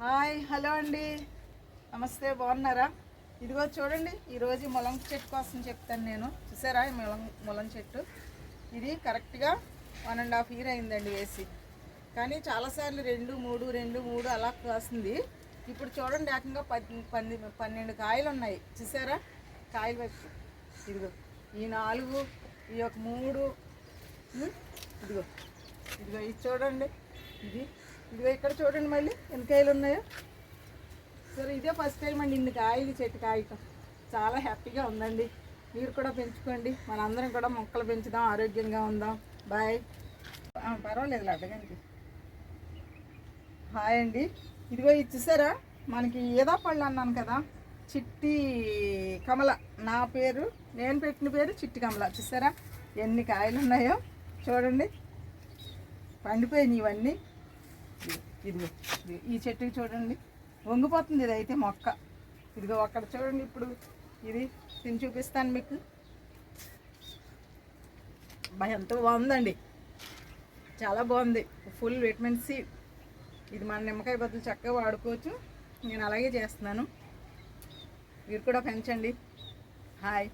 Hi hello అండి, నమస్తే. బాగున్నారా? ఇదిగో చూడండి, ఈరోజు ములంగి చెట్టు కోసం చెప్తాను నేను. చూసారా ఈ ములంగి చెట్టు? ఇది కరెక్ట్గా 1.5 year అయిందండి వేసి. కానీ చాలాసార్లు 2, 3 అలా కాస్తుంది. ఇప్పుడు చూడండి, ఏకంగా 12 కాయలు ఉన్నాయి. చూసారా కాయలు వైపు? ఇదిగో ఈ 4, ఈ ఒక 3, ఇదిగో ఇదిగో ఇది చూడండి, ఇదిగో ఇక్కడ చూడండి, మళ్ళీ ఎన్ని కాయలు ఉన్నాయో. సరే, ఇదే ఫస్ట్ టైం అండి ఇన్ని కాయలు చెట్టు కాయటం. చాలా హ్యాపీగా ఉందండి. మీరు కూడా పెంచుకోండి, మనందరం కూడా మొక్కలు పెంచుదాం, ఆరోగ్యంగా ఉందాం. బాయ్. పర్వాలేదు, అడగండి. హాయ్ అండి, ఇదిగో ఇది చూసారా, మనకి ఏదో పళ్ళు అన్నాను కదా, చిట్టి కమల. నా పేరు, నేను పెట్టిన పేరు చిట్టి కమల. చూసారా ఎన్ని కాయలు ఉన్నాయో చూడండి, పండిపోయినాయి ఇవన్నీ. ఇదిగో ఈ చెట్టుకి చూడండి, వంగిపోతుంది. ఇది అయితే మొక్క. ఇదిగో అక్కడ చూడండి, ఇప్పుడు ఇది తిని చూపిస్తాను మీకు. ఎంత బాగుందండి, చాలా బాగుంది. Full vitamin C. ఇది మన నిమ్మకాయ బదులు చక్కగా వాడుకోవచ్చు. నేను అలాగే చేస్తున్నాను, మీరు కూడా పెంచండి. హాయ్.